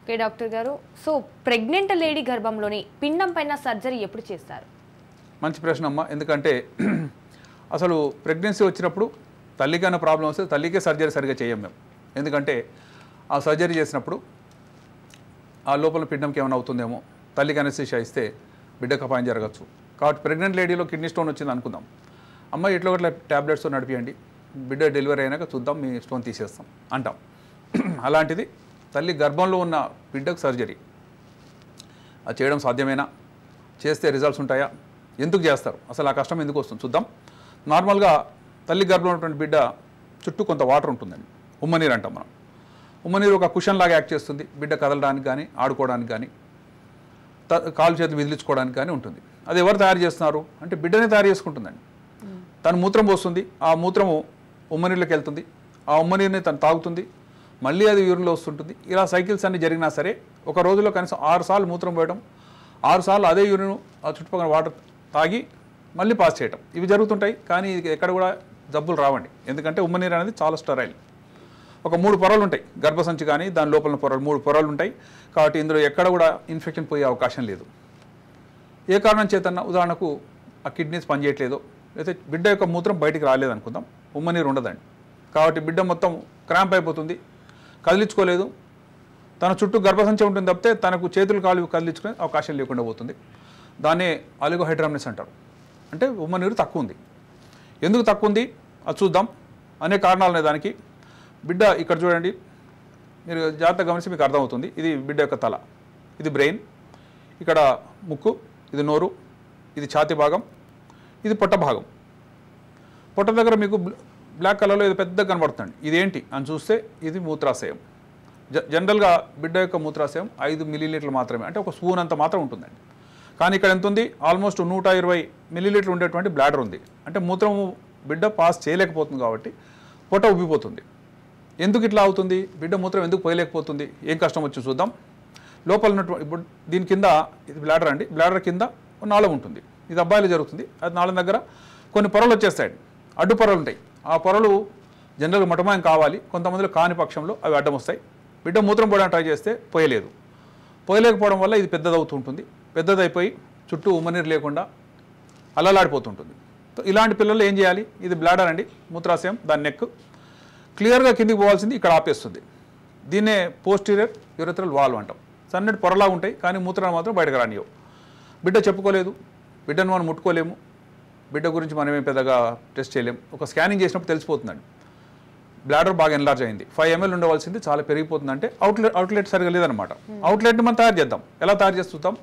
Okay doctor గారు, so pregnant lady గర్భంలోని పిండం పైన సర్జరీ ఎప్పుడు చేస్తారు? మంచి ప్రశ్న అమ్మ. ఎందుకంటే అసలు ప్రెగ్నెన్సీ వచ్చినప్పుడు తల్లికైనా ప్రాబ్లం వస్తే తల్లికే సర్జరీ సరిగా చేయం మేము. ఎందుకంటే ఆ సర్జరీ చేసినప్పుడు ఆ లోపల పిండంకి ఏమైనా అవుతుందేమో, తల్లికి అనెస్థీషియా ఇస్తే బిడ్డకు అపాయం జరగచ్చు. కాబట్టి ప్రెగ్నెంట్ లేడీలో కిడ్నీ స్టోన్ వచ్చింది అనుకుందాం, అమ్మ ఇట్లా ఒకట్లా ట్యాబ్లెట్స్ నడిపియండి, బిడ్డ డెలివరీ అయినాక చూద్దాం మీ స్టోన్ తీసేస్తాం అంటాం. అలాంటిది తల్లి గర్భంలో ఉన్న బిడ్డకు సర్జరీ అది చేయడం సాధ్యమేనా? చేస్తే రిజల్ట్స్ ఉంటాయా? ఎందుకు చేస్తారు? అసలు ఆ కష్టం ఎందుకు వస్తుంది చూద్దాం. నార్మల్గా తల్లి గర్భంలో ఉన్నటువంటి బిడ్డ చుట్టూ కొంత వాటర్ ఉంటుందండి, ఉమ్మనీరు అంటాం మనం. ఉమ్మనీరు ఒక కుషన్ లాగా యాక్ట్ చేస్తుంది, బిడ్డ కదలడానికి కానీ ఆడుకోవడానికి కానీ కాలు చేతులు విదిలించుకోవడానికి కానీ ఉంటుంది. అది ఎవరు తయారు చేస్తున్నారు అంటే బిడ్డనే తయారు చేసుకుంటుందండి. తను మూత్రం పోస్తుంది, ఆ మూత్రము ఉమ్మనీరులోకి వెళ్తుంది, ఆ ఉమ్మనీరుని తను తాగుతుంది, మళ్ళీ అది యూరిన్లో వస్తుంటుంది. ఇలా సైకిల్స్ అన్ని జరిగినా సరే ఒక రోజులో కనీసం 6 సార్లు మూత్రం పోయడం, 6 సార్లు అదే యూరిన్ ఆ చుట్టుపక్కల వాటర్ తాగి మళ్ళీ పాస్ చేయటం, ఇవి జరుగుతుంటాయి. కానీ ఇది ఎక్కడ కూడా జబ్బులు రావండి, ఎందుకంటే ఉమ్మనీరు అనేది చాలా స్టెరైల్. ఒక 3 పొరలు ఉంటాయి, గర్భసంచి కానీ దాని లోపల పొరలు 3 పొరలు ఉంటాయి. కాబట్టి ఇందులో ఎక్కడ కూడా ఇన్ఫెక్షన్ పోయే అవకాశం లేదు. ఏ కారణం చేతన్నా ఉదాహరణకు ఆ కిడ్నీస్ పనిచేయట్లేదో, అయితే బిడ్డ యొక్క మూత్రం బయటికి రాలేదనుకుందాం, ఉమ్మనీరు ఉండదండి. కాబట్టి బిడ్డ మొత్తం క్రాంప్ అయిపోతుంది, కదిలించుకోలేదు, తన చుట్టూ గర్భసంచి ఉంటుంది తప్పితే తనకు చేతులు కాళ్ళు కదిలించుకునే అవకాశం లేకుండా పోతుంది. దాన్నే ఆలిగోహైడ్రామ్నిస్ అంటారు. అంటే ఉమ్మనీరు తక్కువ ఉంది. ఎందుకు తక్కువ ఉంది అది చూద్దాం. అనేక కారణాలు ఉన్నాయి దానికి. బిడ్డ ఇక్కడ చూడండి, మీరు జాగ్రత్తగా గమనిస్తే మీకు అర్థమవుతుంది. ఇది బిడ్డ యొక్క తల, ఇది బ్రెయిన్, ఇక్కడ ముక్కు, ఇది నోరు, ఇది ఛాతీ భాగం, ఇది పొట్ట భాగం. పొట్ట దగ్గర మీకు బ్లాక్ కలర్లో ఇది పెద్దగా కనబడుతుంది. ఇదేంటి అని చూస్తే ఇది మూత్రాశయం. జనరల్గా బిడ్డ యొక్క మూత్రాశయం 5 మిల్లీలీటర్లు మాత్రమే, అంటే ఒక స్పూన్ అంత మాత్రం ఉంటుందండి. కానీ ఇక్కడ ఎంత ఉంది? ఆల్మోస్ట్ 120 మిల్లీలీటర్లు ఉండేటువంటి బ్లాడర్ ఉంది. అంటే మూత్రము బిడ్డ పాస్ చేయలేకపోతుంది కాబట్టి పొట్ట ఉబ్బిపోతుంది. ఎందుకు ఇట్లా అవుతుంది? బిడ్డ మూత్రం ఎందుకు పోయలేకపోతుంది? ఏం కష్టం వచ్చి చూద్దాం. లోపల ఉన్నటువంటి ఇప్పుడు దీని కింద ఇది బ్లాడర్ అండి, బ్లాడర్ కింద నాళం ఉంటుంది. ఇది అబ్బాయిలు జరుగుతుంది. అది నాళం దగ్గర కొన్ని పొరలు వచ్చేస్తాయండి, అడ్డు పొరలు ఉంటాయి. ఆ పొరలు జనరల్గా మటమాయం కావాలి, కొంతమందిలో కాని పక్షంలో అవి అడ్డం వస్తాయి. బిడ్డ మూత్రం పోయడానికి ట్రై చేస్తే పోయలేదు. పోయలేకపోవడం వల్ల ఇది పెద్దదవుతుంటుంది. పెద్దదైపోయి చుట్టూ ఉమ్మనీరు లేకుండా అల్లలాడిపోతుంటుంది. ఇలాంటి పిల్లలు ఏం చేయాలి? ఇది బ్లాడర్ అండి, మూత్రాశయం, దాని నెక్ క్లియర్గా కిందికి పోవాల్సింది ఇక్కడ ఆపేస్తుంది. దీన్నే పోస్టీరియర్ యూరెథ్రల్ వాల్వ్ అంటాం. సన్నటి పొరలా ఉంటాయి, కానీ మూత్రాలు మాత్రం బయటకు రానియవు. బిడ్డ చెప్పుకోలేదు, బిడ్డను మనం ముట్టుకోలేము, బిడ్డ గురించి మనమేం పెద్దగా టెస్ట్ చేయలేము. ఒక స్కానింగ్ చేసినప్పుడు తెలిసిపోతుందండి బ్లాడర్ బాగా ఎన్లార్జ్ అయింది. 5 ml ఉండవలసింది చాలా పెరిగిపోతుంది, అంటే అవుట్లెట్ సరిగా లేదనమాట. అవుట్లెట్ని మనం తయారు చేద్దాం. ఎలా తయారు చేస్తుంటాం?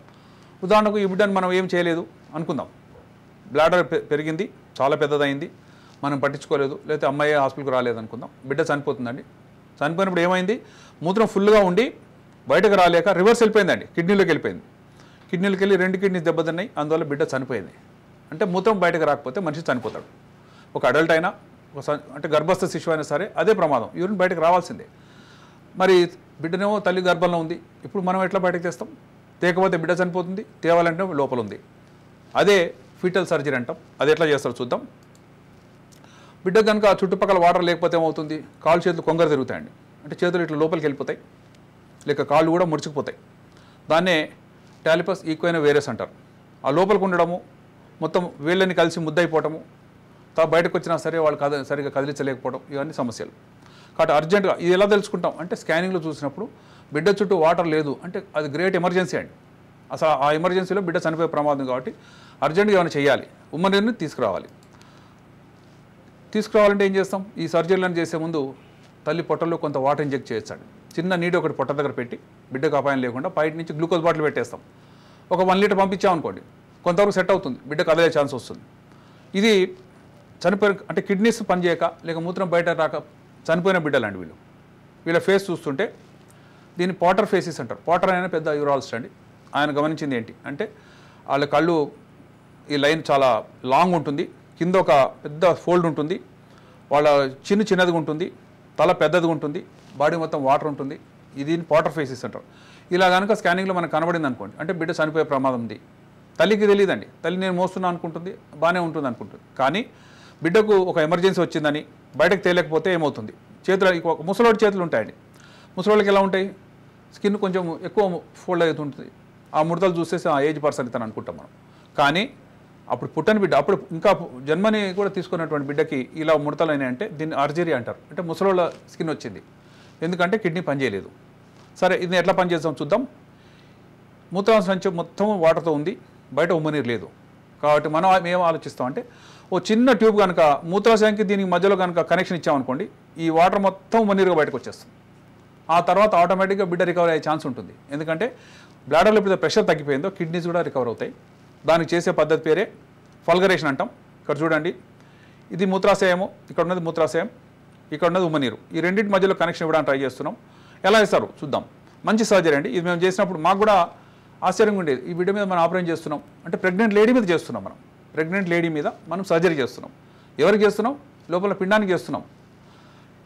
ఉదాహరణకు ఈ బిడ్డను మనం ఏం చేయలేదు అనుకుందాం, బ్లాడర్ పెరిగింది, చాలా పెద్దదైంది, మనం పట్టించుకోలేదు, లేకపోతే అమ్మాయి హాస్పిటల్కి రాలేదు అనుకుందాం. బిడ్డ చనిపోతుందండి. చనిపోయినప్పుడు ఏమైంది? మూత్రం ఫుల్గా ఉండి బయటకు రాలేక రివర్స్ వెళ్ళిపోయిందండి, కిడ్నీలోకి వెళ్ళిపోయింది. కిడ్నీలోకి వెళ్ళి 2 కిడ్నీస్ దెబ్బతిన్నాయి, అందువల్ల బిడ్డ చనిపోయింది. అంటే మూత్రం బయటకు రాకపోతే మనిషి చనిపోతాడు. ఒక అడల్ట్ అయినా అంటే గర్భస్థ శిశువు అయినా సరే అదే ప్రమాదం, యూరిన్ బయటకు రావాల్సిందే. మరి బిడ్డనేమో తల్లి గర్భంలో ఉంది, ఇప్పుడు మనం ఎట్లా బయటకు తెస్తాం? తేకపోతే బిడ్డ చనిపోతుంది, తేవాలంటే లోపల ఉంది. అదే ఫీటల్ సర్జరీ అంటాం. అది ఎట్లా చేస్తారో చూద్దాం. బిడ్డ కనుక చుట్టుపక్కల వాటర్ లేకపోతే ఏమవుతుంది? కాళ్ళు చేతులు కొంగర తిరుగుతాయండి, అంటే చేతులు ఇట్లా లోపలికి వెళ్ళిపోతాయి, లేక కాళ్ళు కూడా ముడుచుకుపోతాయి. దాన్నే టాలిపస్ ఈక్వైనా వేరియస్ అంటారు. ఆ లోపలికి ఉండడము, మొత్తం వేళ్ళని కలిసి ముద్దయిపోవటము, బయటకు వచ్చినా సరే వాళ్ళు సరిగా కదిలించలేకపోవడం, ఇవన్నీ సమస్యలు. కాబట్టి అర్జెంటుగా ఇది ఎలా తెలుసుకుంటాం అంటే స్కానింగ్లో చూసినప్పుడు బిడ్డ చుట్టూ వాటర్ లేదు అంటే అది గ్రేట్ ఎమర్జెన్సీ అండి. అసలు ఆ ఎమర్జెన్సీలో బిడ్డ చనిపోయే ప్రమాదం కాబట్టి అర్జెంటుగా ఏమైనా చేయాలి, ఉమ్మనీరుని తీసుకురావాలంటే ఏం చేస్తాం? ఈ సర్జరీలను చేసే ముందు తల్లి పొట్టలో కొంత వాటర్ ఇంజెక్ట్ చేయొచ్చాడు. చిన్న నీటి ఒకటి పొట్ట దగ్గర పెట్టి బిడ్డకు అపాయం లేకుండా బయట నుంచి గ్లూకోజ్ బాటిల్ పెట్టేస్తాం. ఒక 1 లీటర్ పంపించామనుకోండి, కొంతవరకు సెట్ అవుతుంది, బిడ్డ కదిలే ఛాన్స్ వస్తుంది. ఇది చనిపోయిన అంటే కిడ్నీస్ పనిచేయక లేక మూత్రం బయట రాక చనిపోయిన బిడ్డలండి వీళ్ళ ఫేస్ చూస్తుంటే దీన్ని పాటర్ ఫేసెస్ అంటారు. పాటర్ అయినా పెద్ద యూరాలజిస్ట్ అండి. ఆయన గమనించింది ఏంటి అంటే వాళ్ళ కళ్ళు ఈ లైన్ చాలా లాంగ్ ఉంటుంది, కింద ఒక పెద్ద ఫోల్డ్ ఉంటుంది, వాళ్ళ చిన్నదిగా ఉంటుంది, తల పెద్దదిగా ఉంటుంది, బాడీ మొత్తం వాటర్ ఉంటుంది. ఇది పాటర్ ఫేసెస్ అంటారు. ఇలా కనుక స్కానింగ్లో మనకు కనబడింది అనుకోండి, అంటే బిడ్డ చనిపోయే ప్రమాదం ఉంది. తల్లికి తెలియదండి, తల్లి నేను మోస్తున్నా అనుకుంటుంది, బాగానే ఉంటుంది అనుకుంటుంది. కానీ బిడ్డకు ఒక ఎమర్జెన్సీ వచ్చిందని బయటకు తేలేకపోతే ఏమవుతుంది? చేతులు ముసలోడి చేతులు ఉంటాయండి. ముసలోళ్ళకి ఎలా ఉంటాయి? స్కిన్ కొంచెం ఎక్కువ ఫోల్డ్ అవుతుంటుంది. ఆ ముడతలు చూసేసి ఆ ఏజ్ పర్సన్ ఇతను అనుకుంటాం మనం. కానీ అప్పుడు పుట్టని బిడ్డ, అప్పుడు ఇంకా జన్మని కూడా తీసుకున్నటువంటి బిడ్డకి ఇలా ముడతలు అయినాయి అంటే దీన్ని అర్జరీ అంటారు. అంటే ముసలోళ్ళ స్కిన్ వచ్చింది, ఎందుకంటే కిడ్నీ పనిచేయలేదు. సరే, ఇది ఎట్లా పనిచేద్దాం చూద్దాం. మూత్రాశయ సంచి మొత్తం వాటర్తో ఉంది, బయట ఉమ్మనీరు లేదు. కాబట్టి మనం ఏం ఆలోచిస్తాం అంటే ఓ చిన్న ట్యూబ్ కనుక మూత్రాశయానికి దీనికి మధ్యలో కనుక కనెక్షన్ ఇచ్చామనుకోండి, ఈ వాటర్ మొత్తం ఉమ్మనీరుగా బయటకు వచ్చేస్తుంది. ఆ తర్వాత ఆటోమేటిక్గా బిడ్డ రికవర్ అయ్యే ఛాన్స్ ఉంటుంది. ఎందుకంటే బ్లాడర్లో ఎప్పుడైతే ప్రెషర్ తగ్గిపోయిందో కిడ్నీస్ కూడా రికవర్ అవుతాయి. దానికి చేసే పద్ధతి పేరే ఫల్గరేషన్ అంటాం. ఇక్కడ చూడండి, ఇది మూత్రాశయము, ఇక్కడ ఉన్నది మూత్రాశయం, ఇక్కడ ఉన్నది ఉమ్మనీరు. ఈ రెండింటి మధ్యలో కనెక్షన్ ఇవ్వడానికి ట్రై చేస్తున్నాం. ఎలా ఇస్తారు చూద్దాం. మంచి సర్జరీ అండి. ఇది మేము చేసినప్పుడు మాకు కూడా ఆశ్చర్యంగా ఉండేది. ఈ బిడ్డ మీద మనం ఆపరేషన్ చేస్తున్నాం అంటే ప్రెగ్నెంట్ లేడీ మీద చేస్తున్నాం. మనం ప్రెగ్నెంట్ లేడీ మీద మనం సర్జరీ చేస్తున్నాం. ఎవరికి చేస్తున్నాం? లోపల పిండానికి చేస్తున్నాం.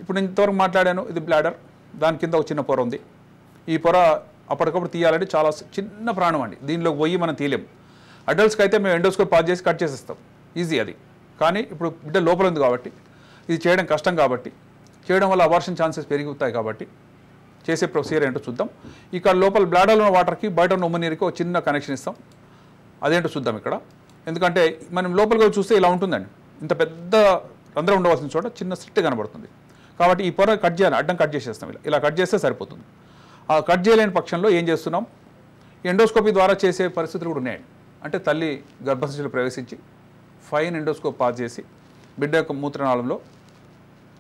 ఇప్పుడు నేను ఇంతవరకు మాట్లాడాను, ఇది బ్లాడర్, దాని కింద ఒక చిన్న పొర ఉంది. ఈ పొర అప్పటికప్పుడు తీయాలంటే చాలా చిన్న ప్రాణం అండి, దీనిలోకి పోయి మనం తీయలేం. అడల్ట్స్కి అయితే మేము ఎండోస్కోప్ పాస్ చేసి కట్ చేసేస్తాం, ఈజీ అది. కానీ ఇప్పుడు బిడ్డ లోపల ఉంది కాబట్టి ఇది చేయడం కష్టం, కాబట్టి చేయడం వల్ల అబార్షన్ ఛాన్సెస్ పెరుగుతాయి. కాబట్టి చేసే ప్రొసీజర్ ఏంటో చూద్దాం. ఇక్కడ లోపల బ్లాడర్లో ఉన్న వాటర్కి బయట ఉన్న ఉమ్మనీరుకి ఒక చిన్న కనెక్షన్ ఇస్తాం. అదేంటో చూద్దాం ఇక్కడ. ఎందుకంటే మనం లోపలికి చూస్తే ఇలా ఉంటుందండి, ఇంత పెద్ద రంధ్రం ఉండవలసిన చోట చిన్న స్లిట్ కనబడుతుంది. కాబట్టి ఈ పొర కట్ చేయాలి, అడ్డం కట్ చేసేస్తాం. ఇలా కట్ చేస్తే సరిపోతుంది. ఆ కట్ చేయలేని పక్షంలో ఏం చేస్తున్నాం, ఎండోస్కోపీ ద్వారా చేసే పరిస్థితులు కూడా ఉన్నాయండి. అంటే తల్లి గర్భసంచిలో ప్రవేశించి ఫైన్ ఎండోస్కోప్ పాస్ చేసి బిడ్డ యొక్క మూత్రనాళంలో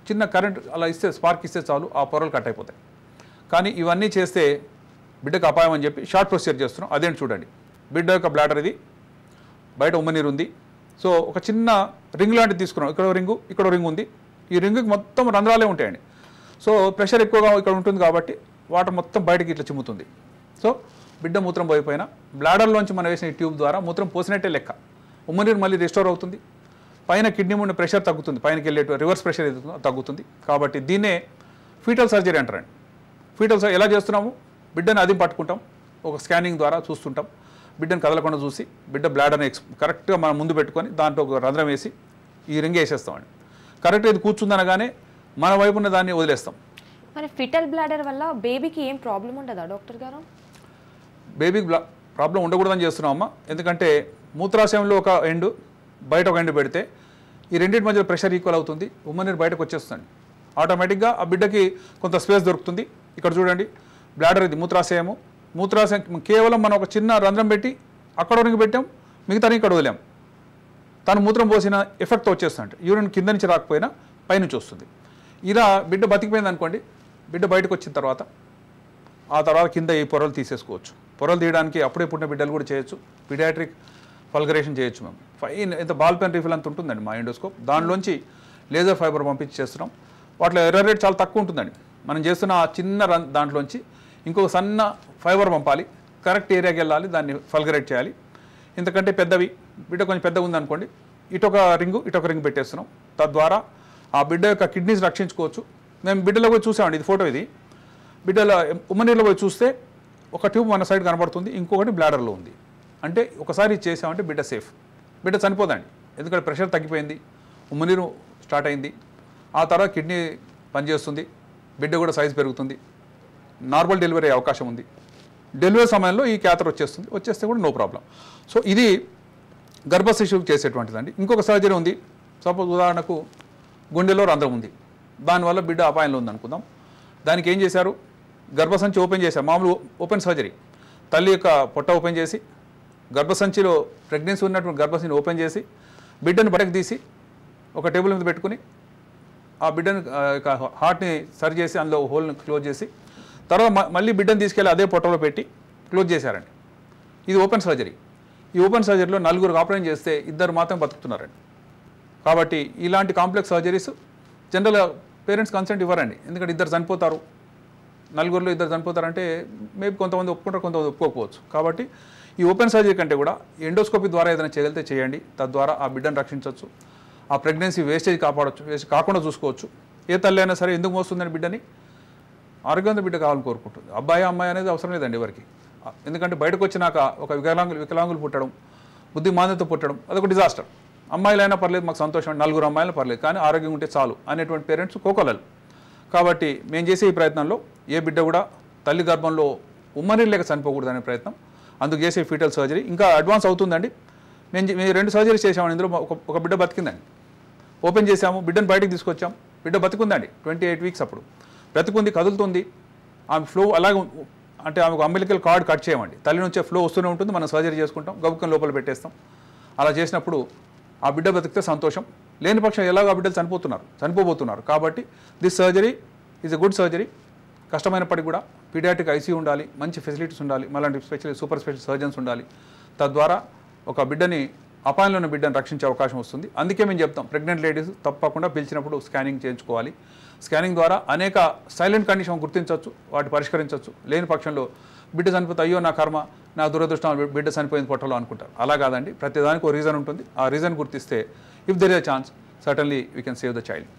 చిన్న కరెంట్ అలా ఇస్తే, స్పార్క్ ఇస్తే చాలు, ఆ పొరలు కట్ అయిపోతాయి. కానీ ఇవన్నీ చేస్తే బిడ్డకు అపాయం అని చెప్పి షార్ట్ ప్రొసీజర్ చేస్తున్నాం. అదేంటి చూడండి, బిడ్డ యొక్క బ్లాడర్ ఇది, బయట ఉమ్మనీరు ఉంది. సో ఒక చిన్న రింగ్ లాంటిది తీసుకున్నాం. ఇక్కడ రింగు, ఇక్కడ రింగ్ ఉంది. ఈ రింగుకి మొత్తం రంధ్రాలే ఉంటాయండి. సో ప్రెషర్ ఎక్కువగా ఇక్కడ ఉంటుంది కాబట్టి వాటర్ మొత్తం బయటకి ఇట్లా చిమ్ముతుంది. సో బిడ్డ మూత్రం పోయిపోయినా బ్లాడర్లోంచి మనం వేసిన ఈ ట్యూబ్ ద్వారా మూత్రం పోసినట్టే లెక్క. ఉమ్మనీరు మళ్ళీ రిస్టోర్ అవుతుంది. పైన కిడ్నీ ఉండే ప్రెషర్ తగ్గుతుంది, పైనకి వెళ్ళే రివర్స్ ప్రెషర్ ఏదైతుందో తగ్గుతుంది. కాబట్టి దీన్నే ఫీటల్ సర్జరీ అంటారండి. ఫీటల్ సర్జరీ ఎలా చేస్తున్నాము, బిడ్డను అది పట్టుకుంటాం, ఒక స్కానింగ్ ద్వారా చూస్తుంటాం. బిడ్డను కదలకుండా చూసి బిడ్డ బ్లాడర్ని కరెక్ట్గా మనం ముందు పెట్టుకొని దాంట్లో ఒక రంధ్రం వేసి ఈ రింగ్ వేసేస్తామండి. కరెక్ట్గా ఇది కూర్చుందనగానే మన వైపు ఉన్న దాన్ని వదిలేస్తాం. మరి ఫిటల్ బ్లాడర్ వల్ల బేబీకి ఏం ప్రాబ్లం ఉండదా డాక్టర్ గారు? బేబీకి ప్రాబ్లం ఉండకూడదని చేస్తున్నామమ్మా. ఎందుకంటే మూత్రాశయంలో ఒక ఎండ్, బయట ఒక ఎండ్ పెడితే ఈ రెండింటి మధ్య ప్రెషర్ ఈక్వల్ అవుతుంది, ఉమ్మనీరు బయటకు వచ్చేస్తుంది. ఆటోమేటిక్గా ఆ బిడ్డకి కొంత స్పేస్ దొరుకుతుంది. ఇక్కడ చూడండి, బ్లాడర్ ఇది మూత్రాశయము. మూత్రాశయం కేవలం మనం ఒక చిన్న రంధ్రం పెట్టి అక్కడ వరకు పెట్టాం, మిగతాని ఇక్కడ వదిలాం. తను మూత్రం పోసిన ఎఫెక్ట్ వచ్చేస్తుంది. యూరిన్ కింద నుంచి రాకపోయినా పైనుంచి వస్తుంది. ఇలా బిడ్డ బతికిపోయింది అనుకోండి, బిడ్డ బయటకు వచ్చిన తర్వాత ఆ తర్వాత కింద ఈ పొరలు తీసేసుకోవచ్చు. పొరలు తీయడానికి అప్పుడే పుట్టిన బిడ్డలు కూడా చేయొచ్చు. పీడియాట్రిక్ ఫల్గరేషన్ చేయొచ్చు. మేము ఫైన్ ఎంత బాల్ పెన్ రీఫిల్ అంత ఉంటుందండి మా ఎండోస్కోప్. దానిలోంచి లేజర్ ఫైబర్ పంపించి చేస్తున్నాం. వాటిలో ఎర్రర్ రేట్ చాలా తక్కువ ఉంటుందండి. మనం చేస్తున్న ఆ చిన్న దాంట్లోంచి ఇంకొక సన్న ఫైబర్ పంపాలి, కరెక్ట్ ఏరియాకి వెళ్ళాలి, దాన్ని ఫల్గరేట్ చేయాలి. ఇంతకంటే పెద్దవి, బిడ్డ కొంచెం పెద్దగా ఉందనుకోండి, ఇటొక రింగు పెట్టేస్తున్నాం. తద్వారా ఆ బిడ్డ యొక్క కిడ్నీస్ రక్షించుకోవచ్చు. మేము బిడ్డలో పోయి చూసామండి, ఇది ఫోటో. ఇది బిడ్డల ఉమ్మనీరులో పోయి చూస్తే ఒక ట్యూబ్ మన సైడ్ కనబడుతుంది, ఇంకొకటి బ్లాడర్లో ఉంది. అంటే ఒకసారి చేసామంటే బిడ్డ సేఫ్, బిడ్డ చనిపోదండి. ఎందుకంటే ప్రెషర్ తగ్గిపోయింది, ఉమ్మనీరు స్టార్ట్ అయింది, ఆ తర్వాత కిడ్నీ పనిచేస్తుంది, బిడ్డ కూడా సైజ్ పెరుగుతుంది, నార్మల్ డెలివరీ అయ్యే అవకాశం ఉంది. డెలివరీ సమయంలో ఈ క్యాథర్ వచ్చేస్తే కూడా నో ప్రాబ్లం. సో ఇది గర్భశిశువుకి చేసేటువంటిదండి. ఇంకొక సర్జరీ ఉంది. సపోజ్ ఉదాహరణకు గుండెలో రంధ్రం ఉంది, దానివల్ల బిడ్డ అపాయంలో ఉంది అనుకుందాం. దానికి ఏం చేశారు, గర్భసంచి ఓపెన్ చేశారు, మామూలు ఓపెన్ సర్జరీ. తల్లి యొక్క పొట్ట ఓపెన్ చేసి గర్భసంచిలో ప్రెగ్నెన్సీ ఉన్నటువంటి గర్భసంచిని ఓపెన్ చేసి బిడ్డను బయటకు తీసి ఒక టేబుల్ మీద పెట్టుకుని ఆ బిడ్డను హార్ట్ని సరి చేసి అందులో హోల్ని క్లోజ్ చేసి తర్వాత మళ్ళీ బిడ్డను తీసుకెళ్ళి అదే పొట్టలో పెట్టి క్లోజ్ చేశారండి. ఇది ఓపెన్ సర్జరీ. ఈ ఓపెన్ సర్జరీలో 4 ఆపరేషన్ చేస్తే 2 మాత్రం బతుకుతున్నారండి. కాబట్టి ఇలాంటి కాంప్లెక్స్ సర్జరీస్ జనరల్గా పేరెంట్స్ కన్సెంట్ ఇవ్వరండి. ఎందుకంటే 2 చనిపోతారు, 4లో 2 చనిపోతారంటే మేబీ కొంతమంది ఒప్పుకుంటారు, కొంతమంది ఒప్పుకోకపోవచ్చు. కాబట్టి ఈ ఓపెన్ సర్జరీ కంటే కూడా ఎండోస్కోపీ ద్వారా ఏదైనా చేయగలిగితే చేయండి. తద్వారా ఆ బిడ్డను రక్షించవచ్చు, ఆ ప్రెగ్నెన్సీ వేస్టేజ్ కాపాడవచ్చు, వేస్ట్ కాకుండా చూసుకోవచ్చు. ఏ తల్లి అయినా సరే ఎందుకు మోస్తుందని బిడ్డని, ఆరోగ్యవంత బిడ్డ కావాలని కోరుకుంటుంది. అబ్బాయి అమ్మాయి అనేది అవసరం లేదండి ఎవరికి. ఎందుకంటే బయటకు వచ్చినాక ఒక వికలాంగులు పుట్టడం, బుద్ధిమాంద్యత పుట్టడం అదొక డిజాస్టర్. అమ్మాయిలైనా పర్లేదు, మాకు సంతోషం, 4 అమ్మాయిలు పర్లేదు, కానీ ఆరోగ్యం ఉంటే చాలు అనేటువంటి పేరెంట్స్ కోకొలలు. కాబట్టి మేము చేసే ఈ ప్రయత్నంలో ఏ బిడ్డ కూడా తల్లి గర్భంలో ఉమ్మనీళ్ళక చనిపోకూడదనే ప్రయత్నం, అందుకు చేసే ఫీటల్ సర్జరీ ఇంకా అడ్వాన్స్ అవుతుందండి. మేము 2 సర్జరీస్ చేసాము, ఇందులో ఒక బిడ్డ బతికిందండి. ఓపెన్ చేసాము, బిడ్డను బయటకు తీసుకొచ్చాం, బిడ్డ బతికుందండి. 28 వీక్స్ అప్పుడు బ్రతికుంది, కదులుతుంది. ఆమె ఫ్లో అలాగే అంటే ఆమెకు అంబిలికల్ కార్డ్ కట్ చేయమండి, తల్లి నుంచే ఫ్లో వస్తూనే ఉంటుంది, మనం సర్జరీ చేసుకుంటాం, గబుక్కని లోపల పెట్టేస్తాం. అలా చేసినప్పుడు ఆ బిడ్డ బతికితే సంతోషం, లేని పక్షం ఎలాగో ఆ బిడ్డలు చనిపోబోతున్నారు. కాబట్టి this surgery is a good surgery. కష్టమైనప్పటికీ కూడా పీడియాట్రిక్ ఐసీయూ ఉండాలి, మంచి ఫెసిలిటీస్ ఉండాలి, మళ్ళీ సూపర్ స్పెషల్ సర్జన్స్ ఉండాలి. తద్వారా ఒక బిడ్డని, అపాయంలో ఉన్న బిడ్డను రక్షించే అవకాశం వస్తుంది. అందుకే మేము చెప్తాం, ప్రెగ్నెంట్ లేడీస్ తప్పకుండా పిలిచినప్పుడు స్కానింగ్ చేయించుకోవాలి. స్కానింగ్ ద్వారా అనేక సైలెంట్ కండిషన్ గుర్తించవచ్చు, వాటి పరిష్కరించవచ్చు. లేని పక్షంలో బిడ్డ చనిపోతే అయ్యో నా కర్మ, నా దురదృష్టం, బిడ్డ చనిపోయింది పొట్టలో అనుకుంటారు. అలా కాదండి, ప్రతిదానికి ఒక రీజన్ ఉంటుంది. ఆ రీజన్ గుర్తిస్తే if there is a chance, certainly we can save the child.